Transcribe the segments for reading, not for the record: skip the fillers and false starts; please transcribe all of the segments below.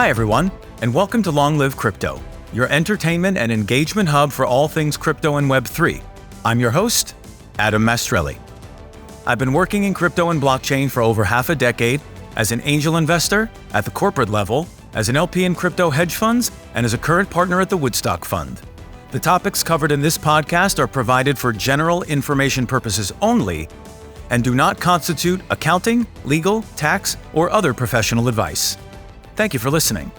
Hi everyone, and welcome to Long Live Crypto, your entertainment and engagement hub for all things crypto and Web3. I'm your host, Adam Mastrelli. I've been working in crypto and blockchain for over half a decade as an angel investor, at the corporate level, as an LP in crypto hedge funds, and as a current partner at the Woodstock Fund. The topics covered in this podcast are provided for general information purposes only and do not constitute accounting, legal, tax, or other professional advice. Thank you for listening.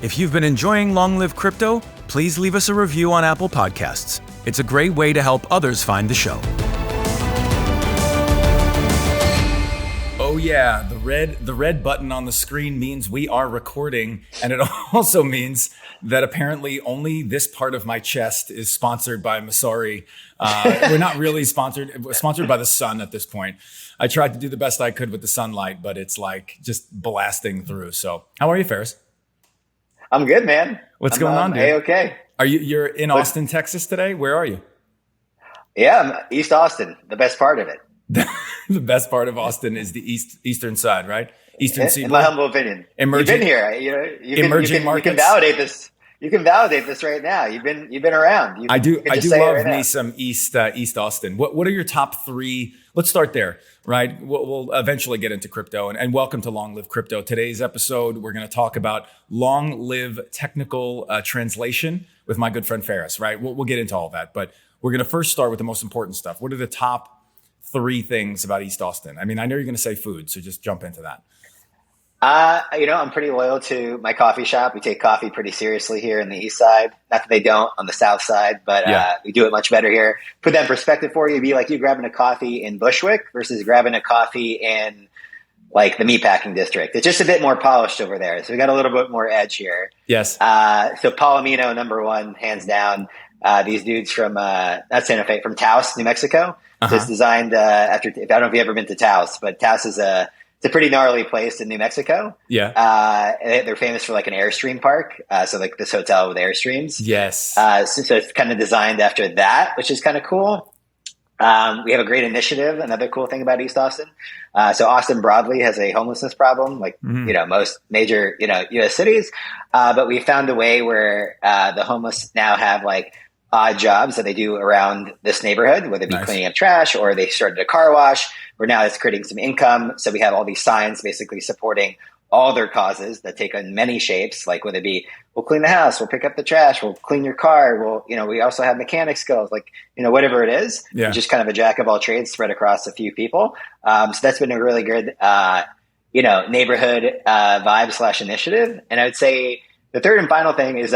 If you've been enjoying Long Live Crypto, please leave us a review on Apple Podcasts. It's a great way to help others find the show. Oh yeah, the red button on the screen means we are recording, and it also means that apparently only this part of my chest is sponsored by Masari. We're not really sponsored. We're sponsored by the sun at this point. I tried to do the best I could with the sunlight, but it's like just blasting through. So how are you, Faris? I'm good, man. What's going on, dude? Okay. You're in Austin, Texas today? Where are you? Yeah, I'm East Austin, the best part of it. The best part of Austin is the eastern side, right? Eastern seaboard. In my humble opinion. You've been here. You can validate this. You can validate this right now. You've been around. I do love me some East Austin. What are your top three? Let's start there, right? We'll eventually get into crypto, and welcome to Long Live Crypto. Today's episode, we're going to talk about long live technical translation with my good friend Faris, right? We'll get into all that, but we're going to first start with the most important stuff. What are the top three things about East Austin? I mean, I know you're going to say food, so just jump into that. I'm pretty loyal to my coffee shop. We take coffee pretty seriously here in the East Side. Not that they don't on the South Side, but we do it much better here. Put that in perspective for you. It'd be like you grabbing a coffee in Bushwick versus grabbing a coffee in like the meatpacking district. It's just a bit more polished over there. So we got a little bit more edge here. Yes. So Palomino, number one, hands down. These dudes from, not Santa Fe, from Taos, New Mexico. So it's designed after, I don't know if you've ever been to Taos, but Taos is it's a pretty gnarly place in New Mexico. Yeah. They're famous for like an Airstream park. So like this hotel with Airstreams. Yes. So it's kind of designed after that, which is kind of cool. We have a great initiative. Another cool thing about East Austin. So Austin broadly has a homelessness problem, like, most major, US cities. But we found a way where, the homeless now have like odd jobs that they do around this neighborhood, whether it be cleaning up trash or they started a car wash, where now it's creating some income. So we have all these signs basically supporting all their causes that take on many shapes, like whether it be, we'll clean the house, we'll pick up the trash, we'll clean your car, we also have mechanic skills, like, whatever it is, just kind of a jack of all trades spread across a few people. So that's been a really good, neighborhood vibe / initiative. And I would say the third and final thing is,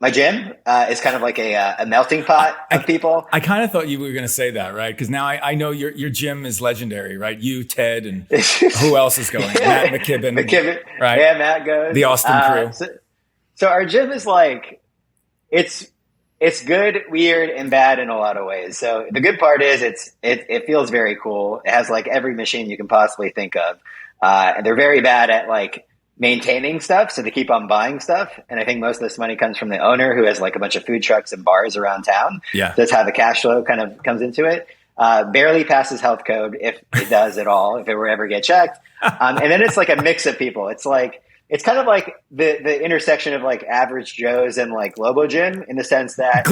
my gym is kind of like a melting pot of people. I kind of thought you were going to say that, right? Because now I know your gym is legendary, right? You, Ted, and who else is going? Matt McKibben, right? Yeah, Matt goes. The Austin crew. So our gym is like, it's good, weird, and bad in a lot of ways. So the good part is it feels very cool. It has like every machine you can possibly think of. And they're very bad at like maintaining stuff, so they keep on buying stuff. And I think most of this money comes from the owner, who has like a bunch of food trucks and bars around town. Yeah, that's how the cash flow kind of comes into it. Barely passes health code, if it does at all, if it were ever get checked. And then it's like a mix of people. It's kind of like the intersection of like Average Joe's and like Lobo Gym, in the sense that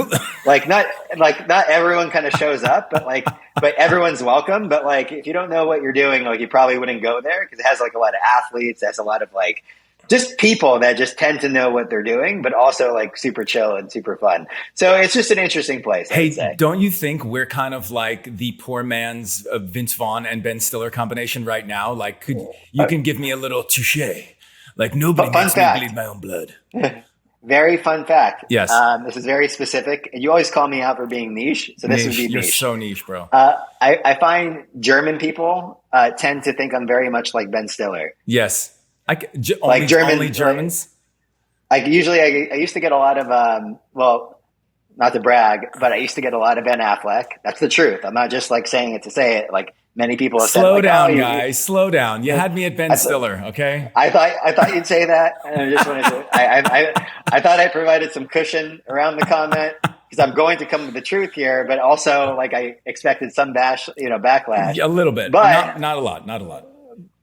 not everyone kind of shows up, but everyone's welcome. But like, if you don't know what you're doing, like you probably wouldn't go there, because it has like a lot of athletes. It has a lot of like just people that just tend to know what they're doing, but also like super chill and super fun. So it's just an interesting place. Hey, don't you think we're kind of like the poor man's Vince Vaughn and Ben Stiller combination right now? Like, you can give me a little touche? Like, nobody makes me bleed my own blood. Very fun fact. Yes. This is very specific. And you always call me out for being niche. So this would be niche. You're so niche, bro. I find German people tend to think I'm very much like Ben Stiller. Yes. Only Germans? I used to get a lot of, not to brag, but I used to get a lot of Ben Affleck. That's the truth. I'm not just like saying it to say it. Like, many people have said, slow down, guys. Slow down. You had me at Ben Stiller, okay? I thought you'd say that, and I just wanted to. I thought I provided some cushion around the comment, because I'm going to come with the truth here, but also like I expected some backlash. A little bit, but not a lot.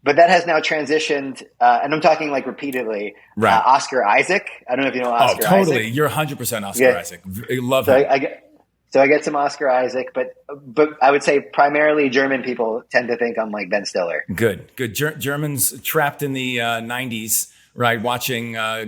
but that has now transitioned, and I'm talking like repeatedly, right. Oscar Isaac. I don't know if you know Oscar Isaac. Oh, totally. Isaac. You're 100% Oscar Isaac. I love him. So I get some Oscar Isaac, but I would say primarily German people tend to think I'm like Ben Stiller. Good. Germans trapped in the 90s, right? Watching, what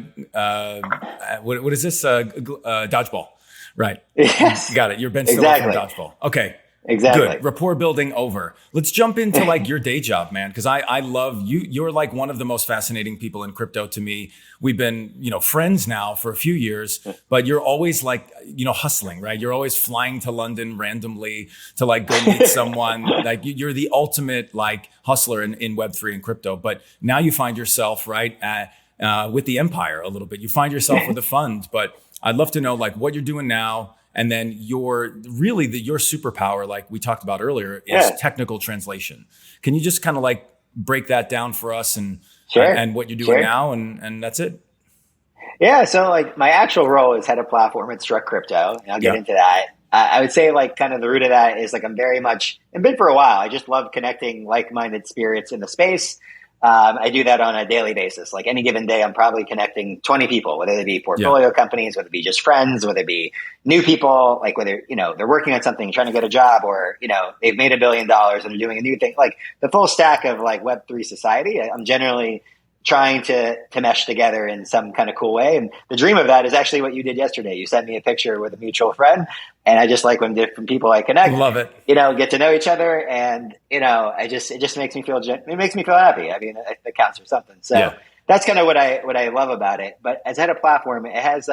is this? Dodgeball. Right. Yes. Got it. You're Ben Stiller from Dodgeball. Okay. Exactly. Good. Rapport building over. Let's jump into like your day job, man. Cause I love you. You're like one of the most fascinating people in crypto to me. We've been, friends now for a few years, but you're always like, hustling, right? You're always flying to London randomly to like go meet someone. Like you're the ultimate like hustler in Web3 and crypto. But now you find yourself right with the empire a little bit. You find yourself with a fund, but I'd love to know like what you're doing now. And then your superpower, like we talked about earlier, is technical translation. Can you just kind of like break that down for us and what you're doing now, and that's it? Yeah. So like my actual role is head of platform at Struck Crypto, and I'll get into that. I would say like kind of the root of that is like I've been for a while. I just love connecting like-minded spirits in the space. I do that on a daily basis. Like any given day, I'm probably connecting 20 people, whether they be portfolio companies, whether it be just friends, whether it be new people, like whether, they're working on something, trying to get a job, or, they've made $1 billion and they're doing a new thing, like the full stack of like Web3 society. I'm generally trying to mesh together in some kind of cool way. And the dream of that is actually what you did yesterday. You sent me a picture with a mutual friend, and I just like when different people I connect, love it, get to know each other. And, it just makes me feel happy. I mean, it counts for something. So that's kind of what I love about it. But as head of platform, it has,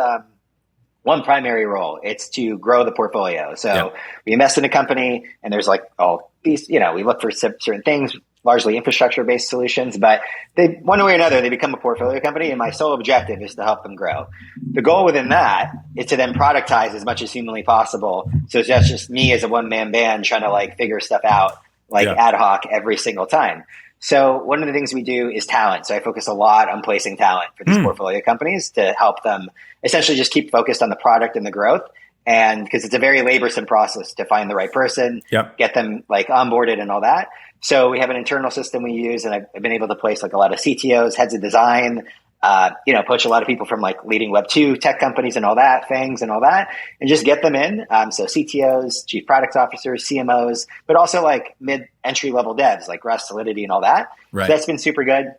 one primary role. It's to grow the portfolio. So we invest in a company, and there's like all these, we look for certain things, largely infrastructure-based solutions, but they, one way or another, they become a portfolio company, and my sole objective is to help them grow. The goal within that is to then productize as much as humanly possible. So it's just me as a one-man band trying to like figure stuff out like ad hoc every single time. So one of the things we do is talent. So I focus a lot on placing talent for these portfolio companies to help them essentially just keep focused on the product and the growth. And because it's a very laborsome process to find the right person, get them like onboarded and all that. So we have an internal system we use, and I've been able to place like a lot of CTOs, heads of design, poach a lot of people from like leading Web2 tech companies and all that, FANGs and all that, and just get them in. So CTOs, chief product officers, CMOs, but also like mid-entry level devs like Rust, Solidity, and all that. Right. So that's been super good.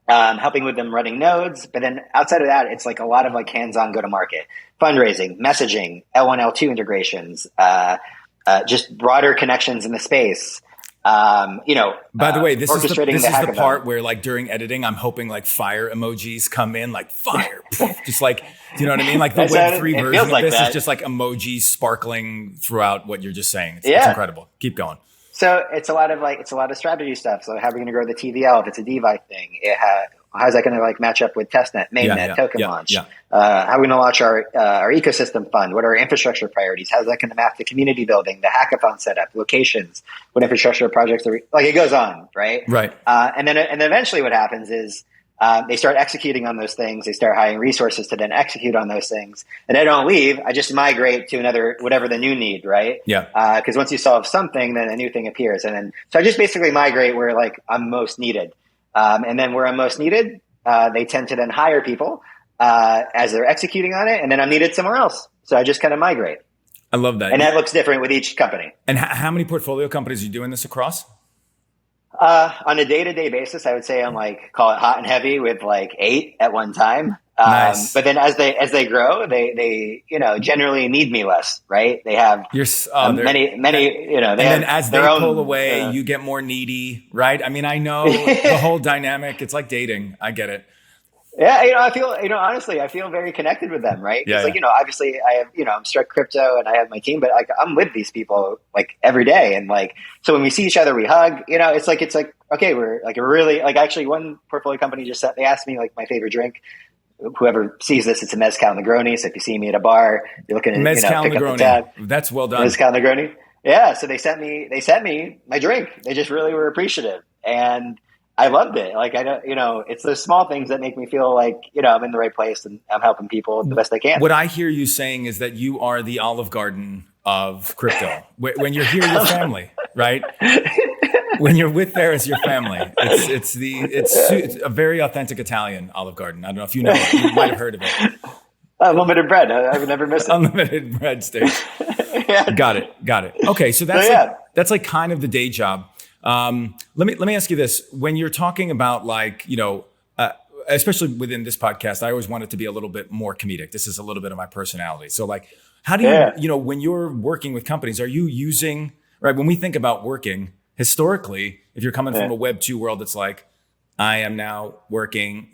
Helping with them running nodes. But then outside of that, it's like a lot of like hands-on go-to-market, fundraising, messaging, L1, L2 integrations, just broader connections in the space. By the way, this is the part where like during editing, I'm hoping like fire emojis come in, like fire, just like, do you know what I mean? Like the Web3 version of this is just like emojis sparkling throughout what you're just saying. It's incredible. Keep going. So it's a lot of strategy stuff. So how are we going to grow the TVL if it's a DeFi thing? How's that going to like match up with testnet, mainnet, token launch? How are we going to launch our ecosystem fund? What are our infrastructure priorities? How's that going to map to community building, the hackathon setup, locations? What infrastructure projects are like? It goes on, right? Right. And then eventually, what happens is they start executing on those things. They start hiring resources to then execute on those things. And I don't leave. I just migrate to another, whatever the new need, right? Yeah. Because once you solve something, then a new thing appears. And then, so I just basically migrate where like I'm most needed. And then where I'm most needed, they tend to then hire people as they're executing on it. And then I'm needed somewhere else. So I just kind of migrate. I love that. And that looks different with each company. And how many portfolio companies are you doing this across? On a day-to-day basis, I would say I'm like, call it hot and heavy with like 8 at one time. Nice. But then as they grow, they generally need me less, right? They have many, and then as they pull away, you get more needy, right? I mean, I know the whole dynamic. It's like dating. I get it. Yeah, I feel, honestly, I feel very connected with them, right? Because obviously I have, I'm Struck Crypto and I have my team, but like I'm with these people like every day. And like, so when we see each other, we hug, it's like, okay, we're really like, actually one portfolio company they asked me like my favorite drink. Whoever sees this, it's a Mezcal Negroni. So if you see me at a bar, you're looking at Mezcal pick Negroni. Up the tab. That's well done. Mezcal Negroni. Yeah. So they sent me my drink. They just really were appreciative. And I loved it. Like, I don't, it's those small things that make me feel like, I'm in the right place and I'm helping people the best I can. What I hear you saying is that you are the Olive Garden of crypto. When you're here, your family, right? when you're with Faris, your family. It's a very authentic Italian Olive Garden. I don't know if you know it. You might have heard of it. Unlimited bread. I've never missed it. Unlimited bread steaks. Yeah. Got it. Okay, so that's like kind of the day job. Let me ask you this: when you're talking about like, especially within this podcast, I always want it to be a little bit more comedic. This is a little bit of my personality. So like, how do you, when you're working with companies, are you using, right? When we think about working historically, if you're coming from a Web 2 world, it's like, I am now working,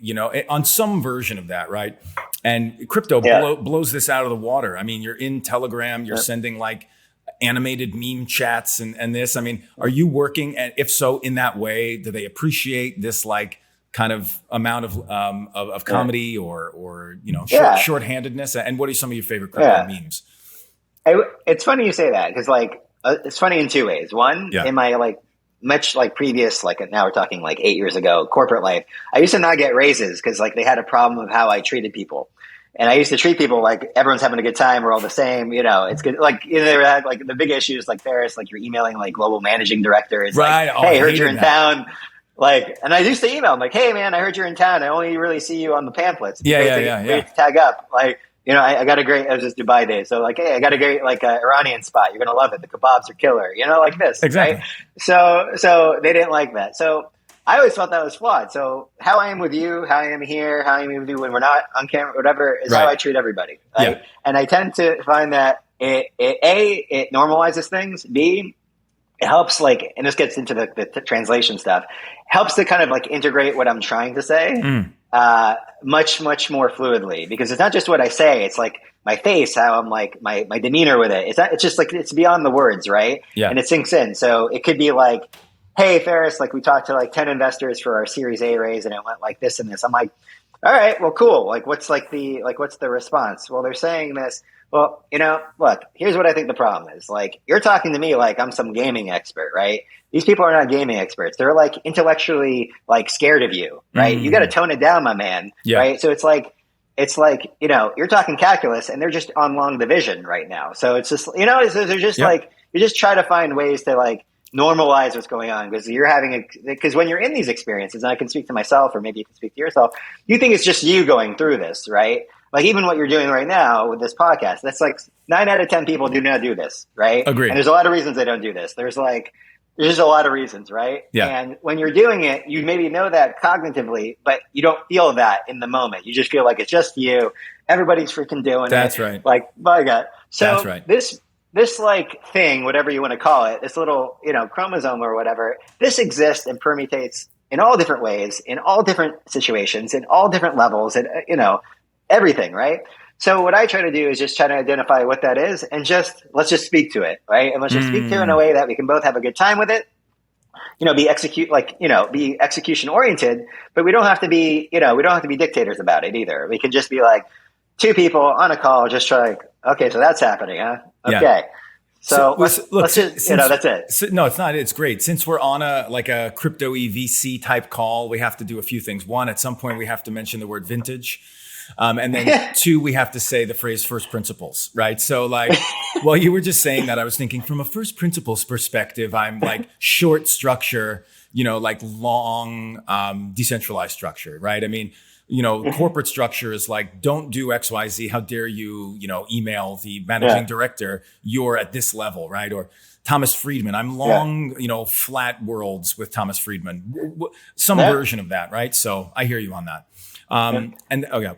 on some version of that, right? And crypto blows this out of the water. I mean, you're in Telegram, you're sending like animated meme chats and this. I mean, are you working? And if so, in that way, do they appreciate this like kind of amount of comedy or shorthandedness? And what are some of your favorite crypto memes? It's funny you say that because like it's funny in two ways. One, in my like much like previous, like now we're talking like 8 years ago, corporate life, I used to not get raises because like they had a problem of how I treated people. And I used to treat people like everyone's having a good time. We're all the same. It's good. Like, they had like the big issues like Faris, like you're emailing like global managing directors. Right. Like, hey, heard you're in town. Like, and I used to email them like, hey man, I heard you're in town. I only really see you on the pamphlets. Great to tag up. Like, I got a great, it was just Dubai day. So like, hey, I got a great, like Iranian spot. You're going to love it. The kebabs are killer, like this. Exactly. Right? So they didn't like that. So I always thought that was flawed. So how I am with you, how I am here, how I am with you when we're not on camera, whatever, is how I treat everybody. Right? Yeah. And I tend to find that it normalizes things. B, it helps like, and this gets into the translation stuff, helps to kind of like integrate what I'm trying to say much, much more fluidly, because it's not just what I say. It's like my face, how I'm like my demeanor with it. It's just like, it's beyond the words. Right. Yeah. And it sinks in. So it could be like, hey, Faris, like we talked to like 10 investors for our Series A raise and it went like this and this. I'm like, all right, well, cool. Like, what's the response? Well, they're saying this. Well, look, here's what I think the problem is. Like, you're talking to me like I'm some gaming expert, right? These people are not gaming experts. They're like intellectually like scared of you, right? You got to tone it down, my man. Yeah. Right. So it's like, you're talking calculus and they're just on long division right now. So it's just, they're just like, you just try to find ways to like, normalize what's going on because when you're in these experiences, and I can speak to myself or maybe you can speak to yourself, you think it's just you going through this, right? Like even what you're doing right now with this podcast, that's like 9 out of 10 people do not do this, right? Agreed. And there's a lot of reasons they don't do this. There's just a lot of reasons, right? Yeah. And when you're doing it, you maybe know that cognitively, but you don't feel that in the moment. You just feel like it's just you. Everybody's freaking doing it. That's right. Like, my God. So that's right. This like thing, whatever you want to call it, this little, chromosome or whatever, this exists and permutates in all different ways, in all different situations, in all different levels, and, everything, right? So what I try to do is just try to identify what that is and let's just speak to it, right? And let's just speak to it in a way that we can both have a good time with it, be execution oriented, but we don't have to be dictators about it either. We can just be like two people on a call, just try like, okay, so that's happening, huh? Okay. Yeah. So let's just, that's it. No, it's not. It's great. Since we're on a crypto EVC type call, we have to do a few things. One, at some point we have to mention the word vintage. And then two, we have to say the phrase first principles, right? So like, while you were just saying that, I was thinking from a first principles perspective, I'm like short structure, like long, decentralized structure, right? I mean, corporate structure is like, don't do X, Y, Z. How dare you, email the managing director, you're at this level, right? Or Thomas Friedman, I'm long, flat worlds with Thomas Friedman, some version of that, right? So I hear you on that.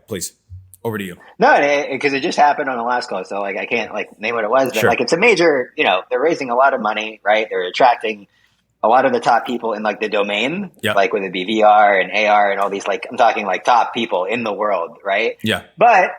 Please, over to you. No, because it just happened on the last call. So like, I can't like name what it was, but like, it's a major, they're raising a lot of money, right? They're attracting a lot of the top people in like the domain, like whether it be VR and AR and all these, like, I'm talking like top people in the world. Right. Yeah. But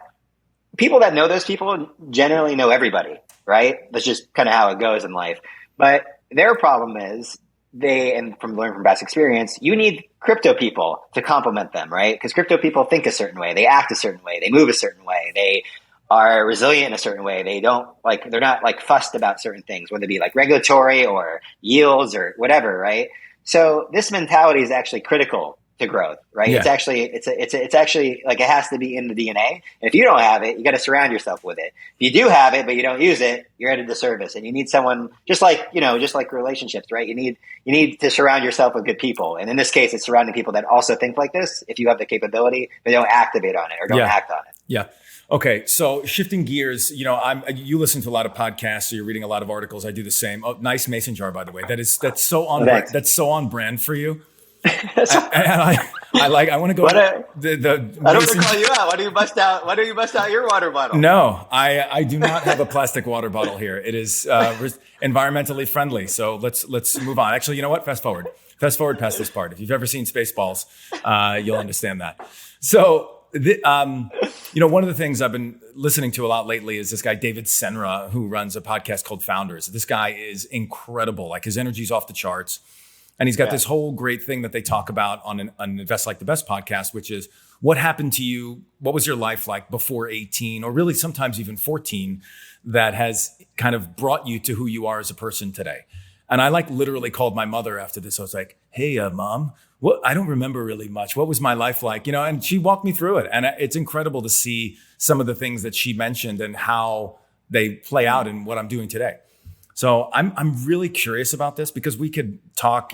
people that know those people generally know everybody, right? That's just kind of how it goes in life. But their problem is and from learning from past experience, you need crypto people to complement them, right? Because crypto people think a certain way, they act a certain way, they move a certain way, they are resilient in a certain way. They're not like fussed about certain things, whether it be like regulatory or yields or whatever, right? So this mentality is actually critical to growth, right? Yeah. It's actually like, it has to be in the DNA. And if you don't have it, you got to surround yourself with it. If you do have it, but you don't use it, you're at a disservice. And you need someone just like relationships, right? You need to surround yourself with good people. And in this case, it's surrounding people that also think like this. If you have the capability, but don't activate on it or don't act on it. Yeah. Okay. So shifting gears, you listen to a lot of podcasts, so you're reading a lot of articles. I do the same. Oh, nice mason jar, by the way. That's so on brand for you. I want to go. I don't want to call you out. Why do you bust out your water bottle? No, I do not have a plastic water bottle here. It is environmentally friendly. So let's move on. Actually, you know what? Fast forward past this part. If you've ever seen Spaceballs, you'll understand that. So, one of the things I've been listening to a lot lately is this guy, David Senra, who runs a podcast called Founders. This guy is incredible. Like, his energy's off the charts. And he's got this whole great thing that they talk about on an Invest Like the Best podcast, which is what happened to you? What was your life like before 18 or really sometimes even 14 that has kind of brought you to who you are as a person today? And I literally called my mother after this. I was like, hey, Mom, I don't remember really much. What was my life like? And she walked me through it. And it's incredible to see some of the things that she mentioned and how they play out in what I'm doing today. So I'm really curious about this because we could talk,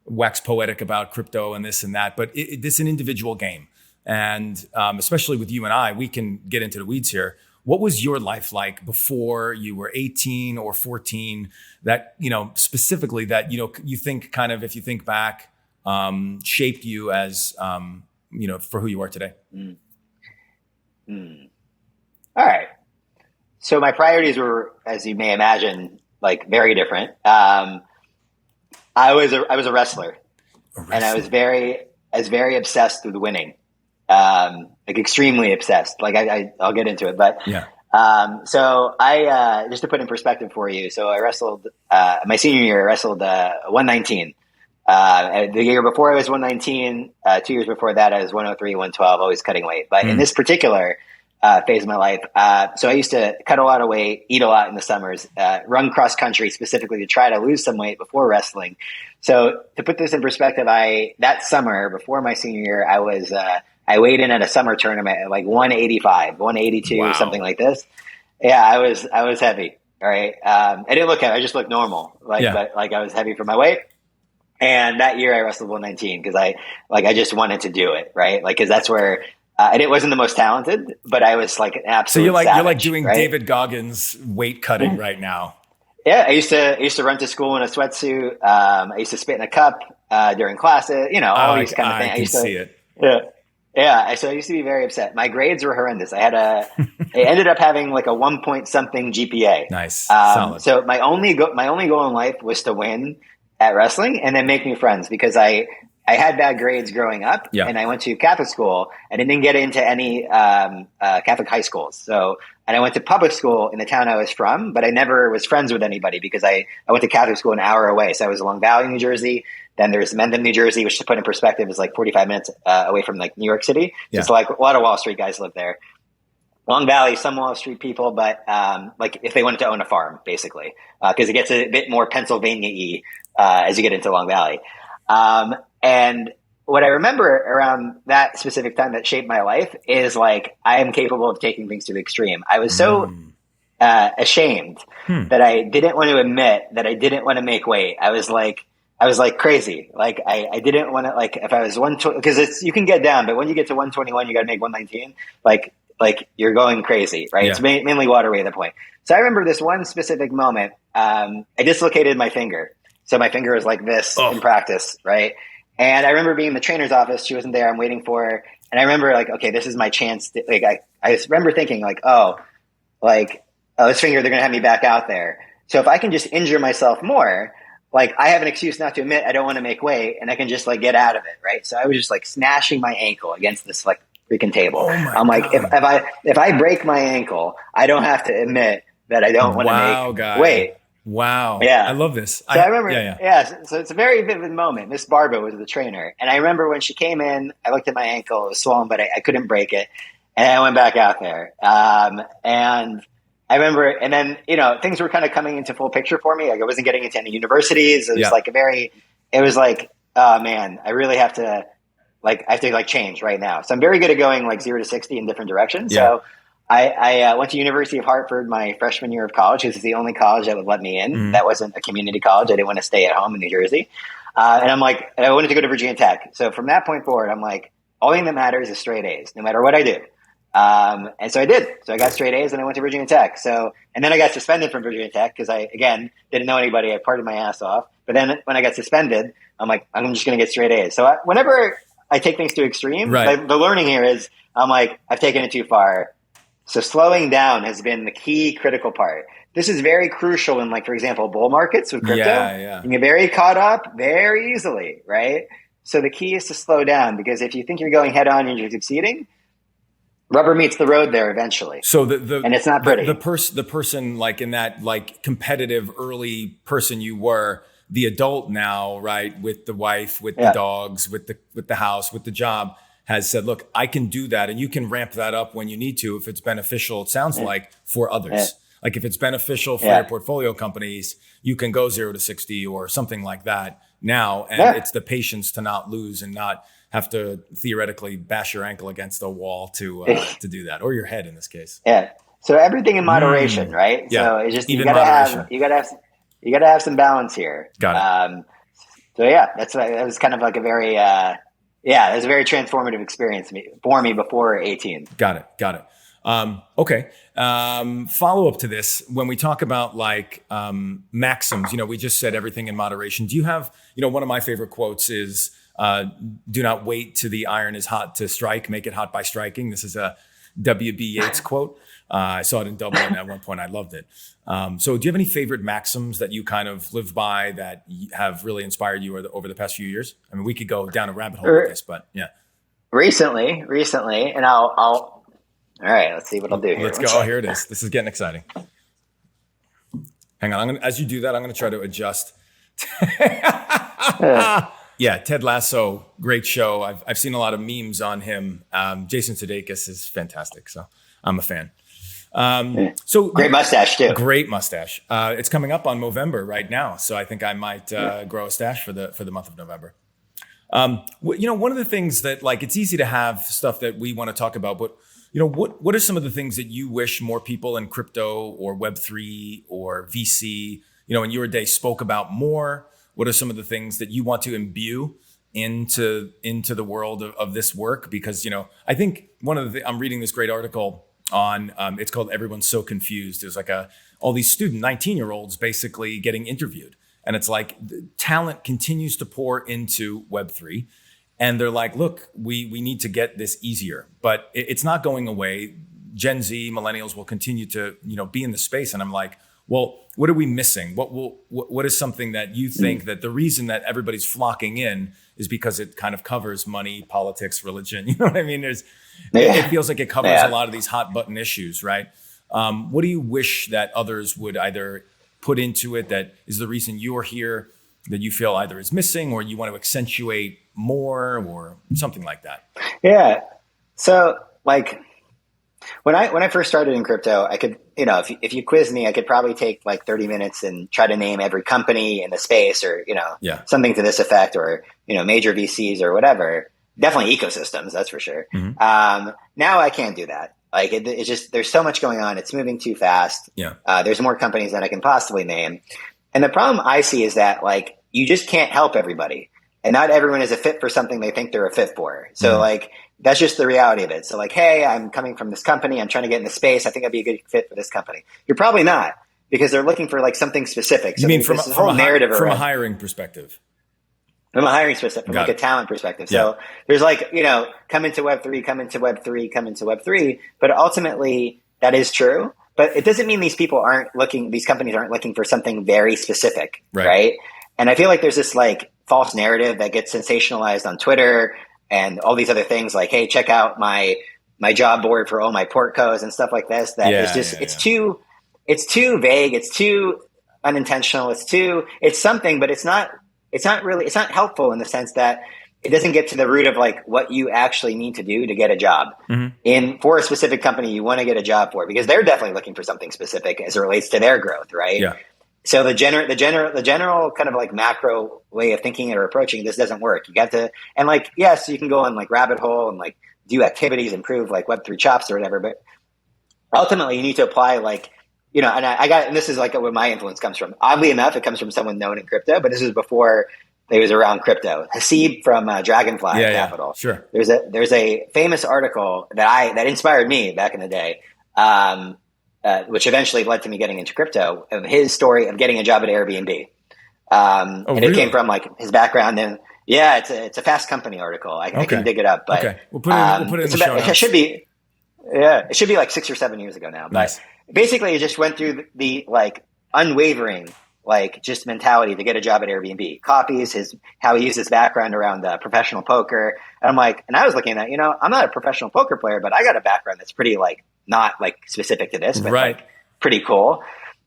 wax poetic about crypto and this and that, but this is an individual game. And especially with you and I, we can get into the weeds here. What was your life like before you were 18 or 14 that, specifically that, you think kind of, if you think back, shaped you as, for who you are today? All right. So my priorities were, as you may imagine, like very different. I was a wrestler, and I was very obsessed with winning, like extremely obsessed. Like I'll get into it, but yeah. So I just to put in perspective for you. So I wrestled my senior year. I wrestled 119. The year before I was 119. 2 years before that, I was 103, 112, always cutting weight. But in this particular phase of my life. So I used to cut a lot of weight, eat a lot in the summers, run cross country specifically to try to lose some weight before wrestling. So to put this in perspective, that summer before my senior year, I weighed in at a summer tournament at like 185, 182, wow. Something like this. Yeah, I was heavy. All right. I didn't look heavy. I just looked normal. But I was heavy for my weight. And that year I wrestled 119 because I just wanted to do it. Right. Like, cause that's where, and it wasn't the most talented, but I was like an absolute savage, you're like doing right? David Goggins weight cutting right now. Yeah, I used to run to school in a sweatsuit. I used to spit in a cup during classes. All these kind of things. I can see it. Yeah. So I used to be very upset. My grades were horrendous. I ended up having like a 1 point something GPA. Nice. Solid. So my only goal in life was to win at wrestling and then make new friends because I had bad grades growing up, and I went to Catholic school, and I didn't get into any Catholic high schools. And I went to public school in the town I was from, but I never was friends with anybody because I went to Catholic school an hour away. So I was in Long Valley, New Jersey. Then there's Mendham, New Jersey, which to put in perspective is like 45 minutes away from like New York City. So it's like a lot of Wall Street guys live there. Long Valley, some Wall Street people, but like if they wanted to own a farm, basically, because it gets a bit more Pennsylvania-y as you get into Long Valley. And what I remember around that specific time that shaped my life is like, I am capable of taking things to the extreme. I was so ashamed that I didn't want to admit that I didn't want to make weight. I was like crazy. Like I didn't want to, like if I was 120, because you can get down, but when you get to 121, you got to make 119. Like you're going crazy, right? Yeah. It's mainly water weight at that point. So I remember this one specific moment. I dislocated my finger. So my finger is like this in practice, right? And I remember being in the trainer's office. She wasn't there. I'm waiting for her. And I remember like, okay, this is my chance. I remember thinking like, this finger, they're going to have me back out there. So if I can just injure myself more, like I have an excuse not to admit I don't want to make weight and I can just like get out of it. Right. So I was just like smashing my ankle against this like freaking table. I'm like, if I break my ankle, I don't have to admit that I don't want to make weight. Wow. Yeah. I love this. So I remember, so it's a very vivid moment. Miss Barba was the trainer. And I remember when she came in, I looked at my ankle, it was swollen, but I couldn't break it. And I went back out there. And I remember, and then, things were kind of coming into full picture for me. Like I wasn't getting into any universities. It was it was like, oh man, I really have to I have to change right now. So I'm very good at going 0 to 60 in different directions. Yeah. So I went to University of Hartford my freshman year of college. This is the only college that would let me in. That wasn't a community college. I didn't want to stay at home in New Jersey. And I wanted to go to Virginia Tech. So from that point forward, I'm like, only thing that matters is straight A's, no matter what I do. And so I did. So I got straight A's and I went to Virginia Tech. And then I got suspended from Virginia Tech because I, again, didn't know anybody. I partied my ass off. But then when I got suspended, I'm like, I'm just going to get straight A's. So whenever I take things to extreme, the learning here is I'm like, I've taken it too far. So slowing down has been the key critical part. This is very crucial in, for example, bull markets with crypto. Yeah. You get very caught up very easily, right? So the key is to slow down, because if you think you're going head on and you're succeeding, rubber meets the road there eventually. So and it's not pretty. The person in that competitive early person you were, the adult now, right, with the wife, with the dogs, with the house, with the job, has said, look, I can do that, and you can ramp that up when you need to if it's beneficial, it sounds like, for others. Like if it's beneficial for your portfolio companies, you can go 0 to 60 or something like that now. And it's the patience to not lose and not have to theoretically bash your ankle against a wall to do that, or your head in this case. Yeah. So everything in moderation, right? Yeah. So it's just, you gotta have some balance here. Got it. So yeah, that was kind of like a very, it was a very transformative experience for me before 18. Got it. Okay. Follow up to this. When we talk about maxims, we just said everything in moderation. Do you have, one of my favorite quotes is, do not wait till the iron is hot to strike, make it hot by striking. This is a W.B. Yeats quote. I saw it in Dublin at one point. I loved it. So do you have any favorite maxims that you kind of live by that have really inspired you over the past few years? I mean, we could go down a rabbit hole with this, but yeah. Recently, and all right, let's see what I'll do here. Let's go. Oh, here it is. This is getting exciting. Hang on. As you do that, I'm going to try to adjust. Yeah, Ted Lasso, great show. I've seen a lot of memes on him. Jason Sudeikis is fantastic, so I'm a fan. So great mustache too. Great mustache. It's coming up on Movember right now, so I think I might grow a stash for the month of November. One of the things that it's easy to have stuff that we want to talk about, but what are some of the things that you wish more people in crypto or Web3 or VC, in your day spoke about more? What are some of the things that you want to imbue into the world of this work? Because, I think I'm reading this great article on, it's called Everyone's So Confused. There's all these 19-year-olds basically getting interviewed. And it's talent continues to pour into Web3. And they're like, look, we need to get this easier, but it's not going away. Gen Z, millennials will continue to, be in the space. And I'm like, well, what are we missing? What is something that you think that the reason that everybody's flocking in is because it kind of covers money, politics, religion? You know what I mean? It feels like it covers a lot of these hot button issues, right? What do you wish that others would either put into it that is the reason you're here, that you feel either is missing or you want to accentuate more or something like that? Yeah. So when I first started in crypto, I could, if you quiz me, I could probably take 30 minutes and try to name every company in the space or, something to this effect, or, major VCs or whatever. Definitely ecosystems, that's for sure. Mm-hmm. Now I can't do that. It's just, there's so much going on. It's moving too fast. Yeah. There's more companies than I can possibly name. And the problem I see is that you just can't help everybody, and not everyone is a fit for something they think they're a fit for. So that's just the reality of it. So hey, I'm coming from this company. I'm trying to get in the space. I think I'd be a good fit for this company. You're probably not, because they're looking for something specific. So you mean from a hiring perspective? From a hiring perspective, from a talent perspective. So there's come into Web3, come into Web3, come into Web3. But ultimately that is true. But it doesn't mean these companies aren't looking for something very specific. Right? And I feel like there's this false narrative that gets sensationalized on Twitter and all these other things hey, check out my job board for all my portcos and stuff like this. It's too vague. It's too unintentional. It's something, but it's not helpful in the sense that it doesn't get to the root of what you actually need to do to get a job. Mm-hmm. For a specific company you want to get a job for, because they're definitely looking for something specific as it relates to their growth. Right. Yeah. So the general kind of like macro way of thinking or approaching this doesn't work. You got to, and like, yes, you can go on like rabbit hole and like do activities, improve like Web3 chops or whatever, but ultimately you need to apply like, and and this is like where my influence comes from. Oddly enough, it comes from someone known in crypto, but this was before it was around crypto. Haseeb from Dragonfly Capital. Sure. There's a famous article that inspired me back in the day, which eventually led to me getting into crypto, of his story of getting a job at Airbnb. And really? It came from like his background. And yeah, it's a Fast Company article. I can dig it up, but okay. We'll put it in the show notes. It should be like 6 or 7 years ago now. But nice. Basically, it just went through the like unwavering, like just mentality to get a job at Airbnb. Copies how he used his background around professional poker. And I'm like, and I was looking at, I'm not a professional poker player, but I got a background that's pretty like not like specific to this, but right. Like pretty cool.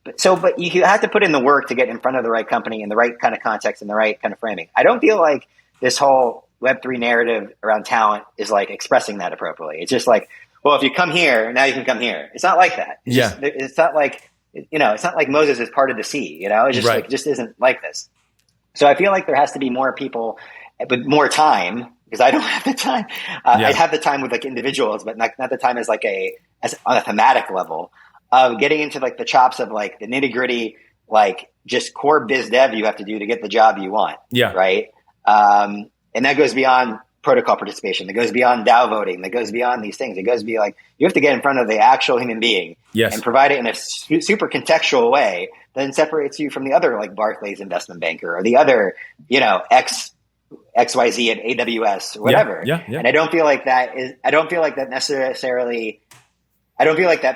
But you have to put in the work to get in front of the right company in the right kind of context and the right kind of framing. I don't feel like this whole Web3 narrative around talent is like expressing that appropriately. It's just like, well, if you come here, now you can come here. It's not like that. It's not like, it's not like Moses is part of the sea, It's just right. like, it just isn't like this. So I feel like there has to be more people with more time, because I don't have the time. I have the time with like individuals, but not the time as on a thematic level of getting into like the chops of like the nitty gritty, like just core biz dev you have to do to get the job you want. Yeah. Right. And that goes beyond protocol participation. That goes beyond DAO voting. That goes beyond these things. It goes beyond like, you have to get in front of the actual human being and provide it in a super contextual way that then separates you from the other like Barclays investment banker or the other, XYZ at AWS or whatever. Yeah. And I don't feel like that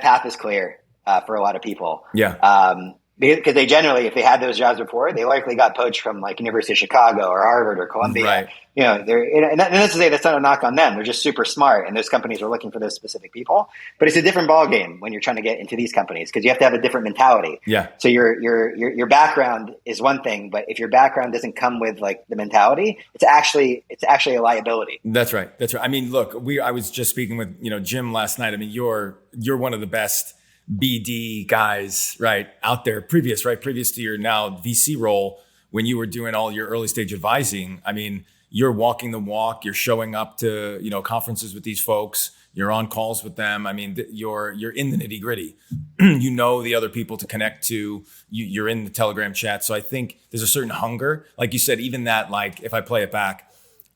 path is clear for a lot of people. Yeah. Because they generally, if they had those jobs before, they likely got poached from like University of Chicago or Harvard or Columbia. Right. And that's to say that's not a knock on them. They're just super smart, and those companies are looking for those specific people. But it's a different ballgame when you're trying to get into these companies because you have to have a different mentality. Yeah. So your background is one thing, but if your background doesn't come with like the mentality, it's actually a liability. That's right. I mean, look, I was just speaking with Jim last night. I mean, you're one of the best BD guys, right, out there, previous to your now VC role, when you were doing all your early stage advising. I mean, you're walking the walk, you're showing up to, conferences with these folks, you're on calls with them. I mean, you're in the nitty gritty, the other people to connect to, you're in the Telegram chat. So I think there's a certain hunger, like you said, even that, like, if I play it back,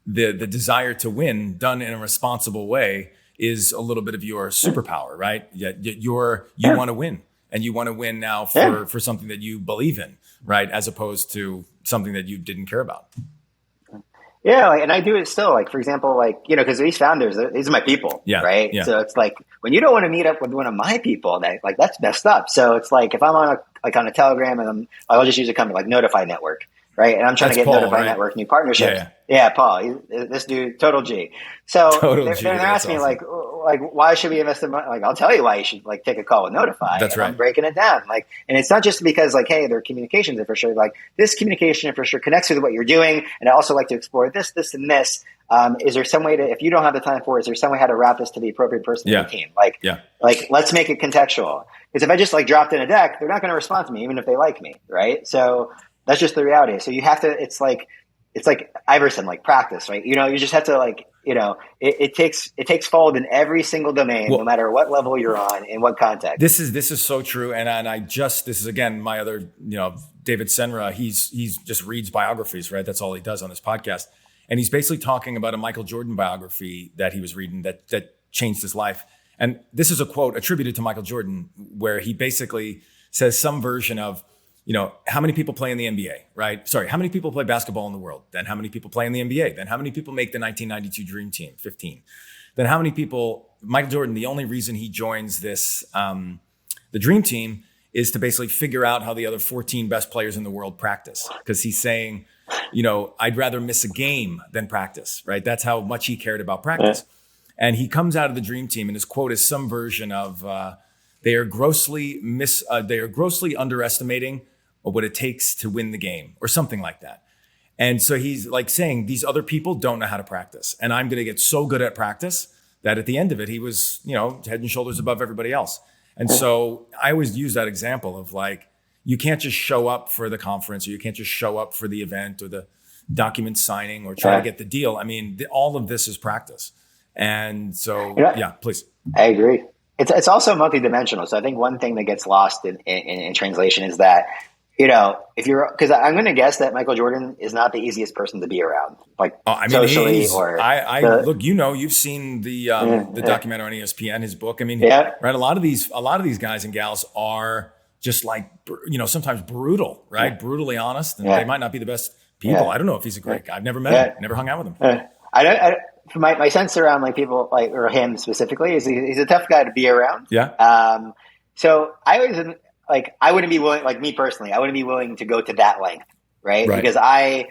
the desire to win done in a responsible way is a little bit of your superpower, right? You want to win, and you want to win now for something that you believe in, right? As opposed to something that you didn't care about. Yeah, and I do it still. Like, for example, because these founders, these are my people, right? Yeah. So it's like when you don't want to meet up with one of my people, that's messed up. So it's like if I'm on a Telegram and I'll just use a company like Notifi Network, right? And I'm trying to get Notifi Network new partnerships. Yeah, Paul, this dude, total G. So they're asking me like, why should we invest in money? Like, I'll tell you why you should like take a call with Notifi. That's right. I'm breaking it down. Like, and it's not just because like, hey, their communications infrastructure, like this communication infrastructure connects with what you're doing. And I also like to explore this, and this. Is there some way to, if you don't have the time for it, is there some way how to route this to the appropriate person in the team? Like, let's make it contextual. Because if I just like dropped in a deck, they're not going to respond to me, even if they like me. Right. So that's just the reality. So you have to, it's like Iverson, like practice, right? You just have to like, it takes fold in every single domain, no matter what level you're on, in what context. This is so true. And this is again, my other, David Senra, he's just reads biographies, right? That's all he does on this podcast. And he's basically talking about a Michael Jordan biography that he was reading that changed his life. And this is a quote attributed to Michael Jordan, where he basically says some version of, how many people play in the NBA, right? Sorry, how many people play basketball in the world? Then how many people play in the NBA? Then how many people make the 1992 Dream Team? 15. Then how many people, Michael Jordan, the only reason he joins this, the Dream Team, is to basically figure out how the other 14 best players in the world practice. Because he's saying, I'd rather miss a game than practice, right? That's how much he cared about practice. Yeah. And he comes out of the Dream Team, and his quote is some version of, they are grossly underestimating what it takes to win the game, or something like that. And so he's like saying these other people don't know how to practice, and I'm going to get so good at practice that at the end of it, he was, head and shoulders above everybody else. And so I always use that example of like, you can't just show up for the conference, or you can't just show up for the event or the document signing or try to get the deal. I mean, all of this is practice. And so, yeah, please. I agree. It's also multidimensional. So I think one thing that gets lost in translation is that, because I'm going to guess that Michael Jordan is not the easiest person to be around, like socially or. Look, you've seen the documentary on ESPN, his book. I mean, right. A lot of these guys and gals are just like, sometimes brutal, right? Yeah. Brutally honest, and they might not be the best people. I don't know if he's a great guy. I've never met him, never hung out with him. My sense around like people like, or him specifically, is he's a tough guy to be around. Yeah. So I always I wouldn't be willing, like me personally, I wouldn't be willing to go to that length, right? Because I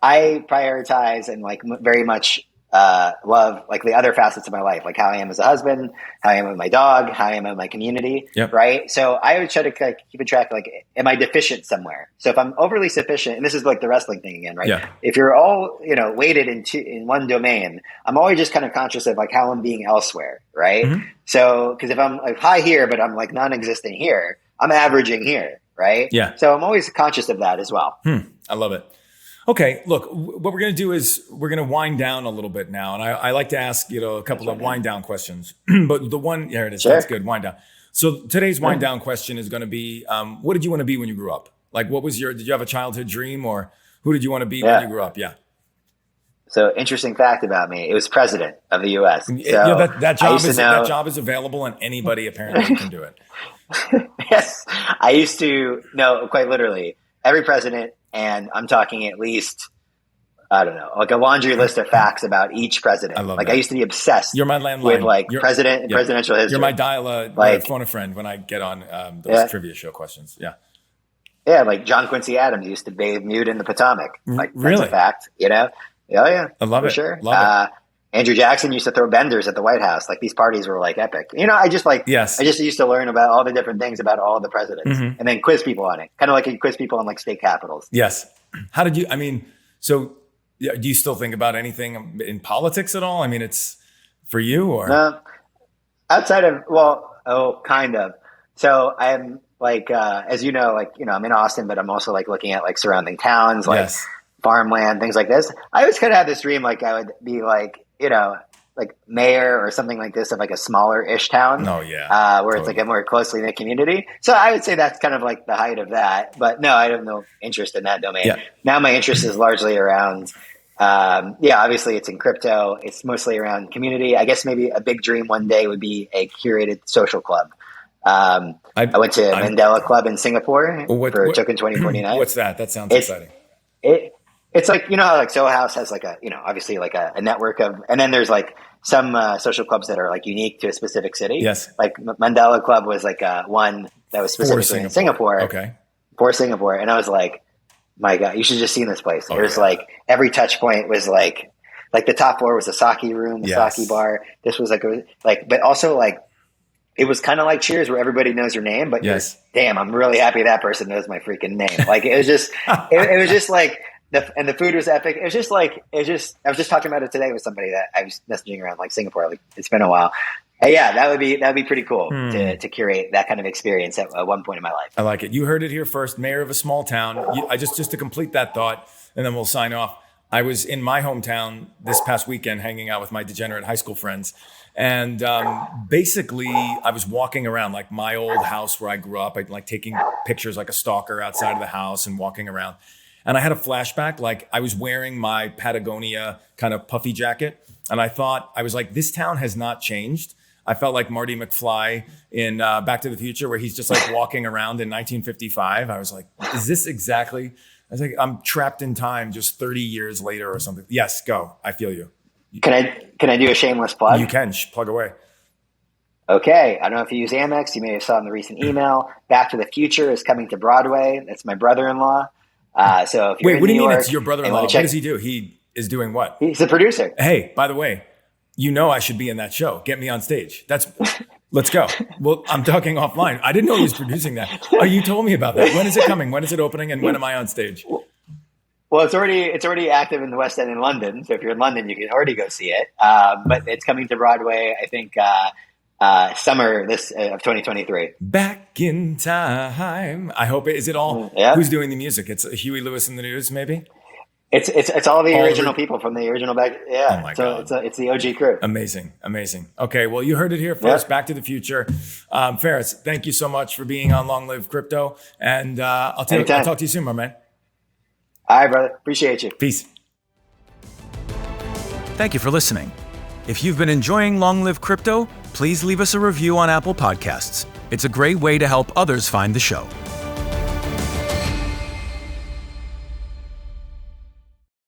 prioritize and like very much love like the other facets of my life, like how I am as a husband, how I am with my dog, how I am with my community, right? So I would try to keep a track, like, am I deficient somewhere? So if I'm overly sufficient, and this is like the wrestling thing again, right? Yeah. If you're all, weighted in one domain, I'm always just kind of conscious of like how I'm being elsewhere, right? Mm-hmm. So, because if I'm like high here, but I'm like non-existent here, I'm averaging here, right? Yeah. So I'm always conscious of that as well. I love it. Okay, look, what we're going to do is we're going to wind down a little bit now. And I like to ask, a couple of wind down questions. But the one, here it is. Sure. That's good. Wind down. So today's wind down question is going to be, what did you want to be when you grew up? Like, did you have a childhood dream, or who did you want to be when you grew up? Yeah. So interesting fact about me, it was president of the U.S. So that job is available, and anybody apparently can do it. Yes. I used to know, quite literally, every president, and I'm talking at least, I don't know, like a laundry list of facts about each president. I used to be obsessed with like president and presidential history. You're my dial phone a friend when I get on those trivia show questions. Yeah. Yeah, like John Quincy Adams used to bathe nude in the Potomac. Like, really? That's a fact, Oh, yeah. I love it. Sure. Love it. Andrew Jackson used to throw benders at the White House. Like, these parties were like epic. I just used to learn about all the different things about all the presidents, and then quiz people on it. Kind of like you quiz people on like state capitals. Yes. How did you, do you still think about anything in politics at all? It's for you, or? No, outside of, kind of. So I'm like, as you know, I'm in Austin, but I'm also like looking at like surrounding towns, like farmland, things like this. I always kind of had this dream, like I would be like, like mayor or something like this of like a smaller-ish town. Oh yeah. Where it's like a more closely knit community. So I would say that's kind of like the height of that. But no, I have no interest in that domain. Yeah. Now my interest is largely around, obviously it's in crypto. It's mostly around community. I guess maybe a big dream one day would be a curated social club. I went to Mandela Club in Singapore for Token 2049. What's that? That sounds exciting. It's like, how like Soho House has like a, obviously like a network of, and then there's like some social clubs that are like unique to a specific city. Yes. Like Mandela Club was like one that was specifically in Singapore. Okay. For Singapore. And I was like, my God, you should just see this place. There's like every touch point was like the top floor was a sake room, a sake bar. This was but also like, it was kind of like Cheers where everybody knows your name, but damn, I'm really happy that person knows my freaking name. Like it was just, it was just like, and the food was epic. It was just like, I was just talking about it today with somebody that I was messaging around like Singapore. Like it's been a while. And yeah, that'd be pretty cool to curate that kind of experience at one point in my life. I like it. You heard it here first. Mayor of a small town. I just to complete that thought, and then we'll sign off. I was in my hometown this past weekend hanging out with my degenerate high school friends. And basically, I was walking around like my old house where I grew up. I'd like taking pictures like a stalker outside of the house and walking around. And I had a flashback, like I was wearing my Patagonia kind of puffy jacket. And I was like, this town has not changed. I felt like Marty McFly in Back to the Future, where he's just like walking around in 1955. I was like, is this exactly? I was like, I'm trapped in time just 30 years later or something. Yes, go. I feel you. Can I do a shameless plug? You can. Plug away. Okay. I don't know if you use Amex. You may have saw in the recent email. Back to the Future is coming to Broadway. That's my brother-in-law. So if you're in what do you New mean York, it's your brother-in-law? What does he do? He is doing what? He's the producer. Hey, by the way, I should be in that show. Get me on stage. Let's go. Well, I'm talking offline. I didn't know he was producing that. Oh, you told me about that. When is it coming? When is it opening? And when am I on stage? Well, it's already active in the West End in London. So if you're in London, you can already go see it. But it's coming to Broadway, I think, summer of 2023. Back in time. I hope is it all? Yeah. Who's doing the music? It's Huey Lewis and the News, maybe. It's all the original people from the original back. Yeah. Oh my God. It's the OG crew. Amazing. Okay. Well, you heard it here first. Yep. Back to the future. Faris, thank you so much for being on Long Live Crypto. And I'll talk to you soon, my man. All right, brother. Appreciate you. Peace. Thank you for listening. If you've been enjoying Long Live Crypto, please leave us a review on Apple Podcasts. It's a great way to help others find the show.